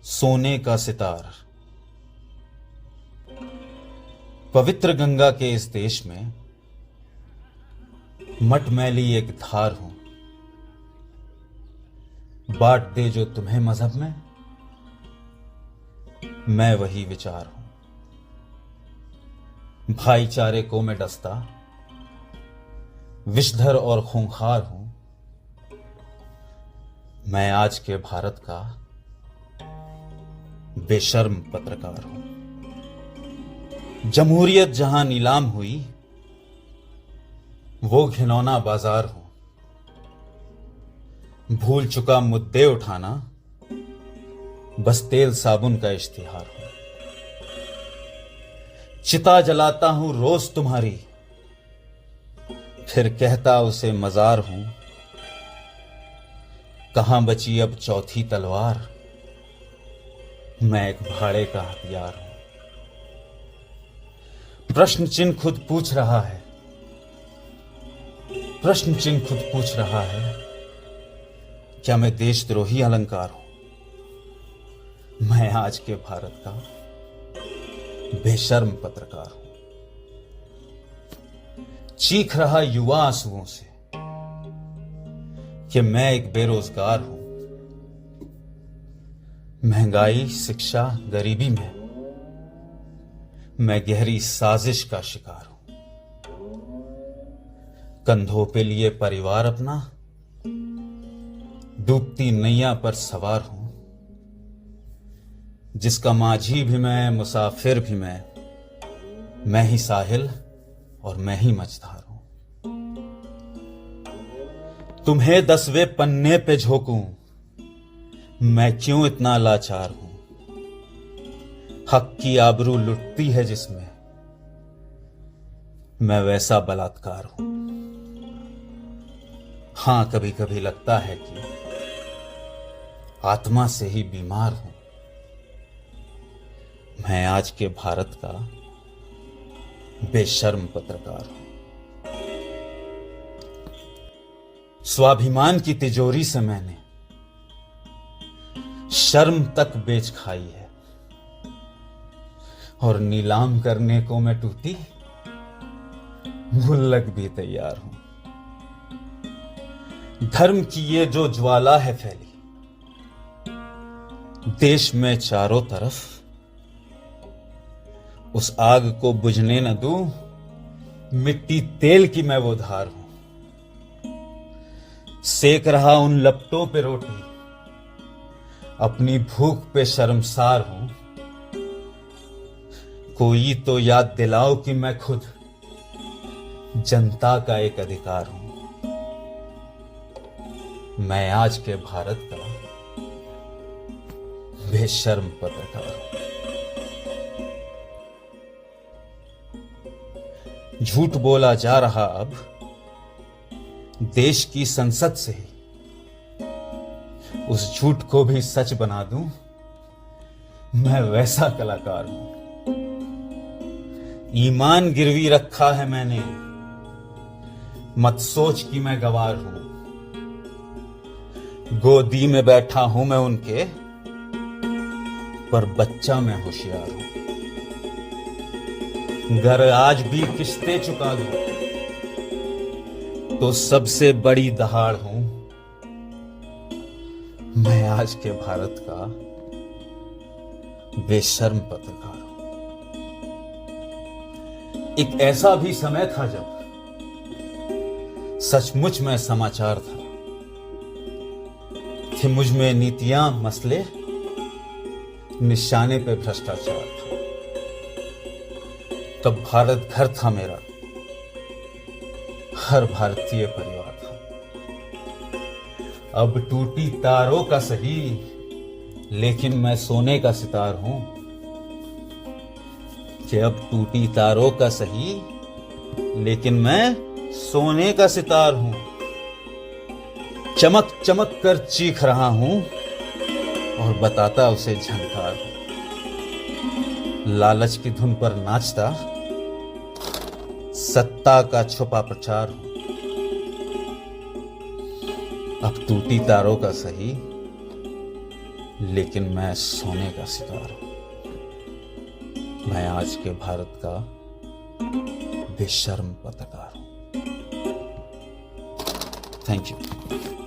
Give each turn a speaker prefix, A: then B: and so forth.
A: सोने का सितार। पवित्र गंगा के इस देश में मटमैली एक धार हूं, बांट दे जो तुम्हें मजहब में, मैं वही विचार हूं। भाईचारे को मैं डसता विषधर और खूंखार हूं। मैं आज के भारत का बेशर्म पत्रकार हूं। जमहूरियत जहां नीलाम हुई, वो घिनौना बाजार हूं। भूल चुका मुद्दे उठाना, बस तेल साबुन का इश्तिहार हूं। चिता जलाता हूं रोज तुम्हारी, फिर कहता उसे मजार हूं। कहां बची अब चौथी तलवार, मैं एक भाड़े का हथियार हूं। प्रश्न चिन्ह खुद पूछ रहा है, प्रश्न चिन्ह खुद पूछ रहा है, क्या मैं देशद्रोही अलंकार हूं? मैं आज के भारत का बेशर्म पत्रकार हूं। चीख रहा युवा आंसुओं से कि मैं एक बेरोजगार हूं। महंगाई, शिक्षा, गरीबी में मैं गहरी साजिश का शिकार हूं। कंधों पे लिए परिवार अपना, डूबती नैया पर सवार हूं। जिसका माझी भी मैं, मुसाफिर भी मैं ही साहिल और मैं ही मझधार हूं। तुम्हें 10वें पन्ने पे झोंकूं, मैं क्यों इतना लाचार हूं। हक की आबरू लुटती है जिसमें, मैं वैसा बलात्कार हूं। हां, कभी कभी लगता है कि आत्मा से ही बीमार हूं। मैं आज के भारत का बेशर्म पत्रकार हूं। स्वाभिमान की तिजोरी से मैंने शर्म तक बेच खाई है, और नीलाम करने को मैं टूटी गुल्लक भी तैयार हूं। धर्म की ये जो ज्वाला है फैली देश में चारों तरफ, उस आग को बुझने न दूं। मिट्टी तेल की मैं वो धार हूं। सेक रहा उन लपटों पे रोटी, अपनी भूख पे शर्मसार हूं। कोई तो याद दिलाओ कि मैं खुद जनता का एक अधिकार हूं। मैं आज के भारत का बेशर्म पत्रकार हूं। झूठ बोला जा रहा अब देश की संसद से ही, उस झूठ को भी सच बना दूं, मैं वैसा कलाकार हूं। ईमान गिरवी रखा है मैंने, मत सोच कि मैं गवार हूं। गोदी में बैठा हूं मैं उनके, पर बच्चा मैं होशियार हूं। घर आज भी किस्तें चुका दूं, तो सबसे बड़ी दहाड़ हूं। मैं आज के भारत का बेशर्म पत्रकार हूं। एक ऐसा भी समय था जब सचमुच में समाचार था कि मुझ में नीतियां, मसले, निशाने पे भ्रष्टाचार था। तब भारत घर था मेरा, हर भारतीय परिवार था। अब टूटी तारों का सही, लेकिन मैं सोने का सितार हूं। कि अब टूटी तारों का सही, लेकिन मैं सोने का सितार हूं। चमक चमक कर चीख रहा हूं, और बताता उसे झंकार हूं। लालच की धुन पर नाचता सत्ता का छुपा प्रचार हूं। अब टूटी तारों का सही, लेकिन मैं सोने का शिकार हूं। मैं आज के भारत का बेशर्म पत्रकार हूं। Thank you.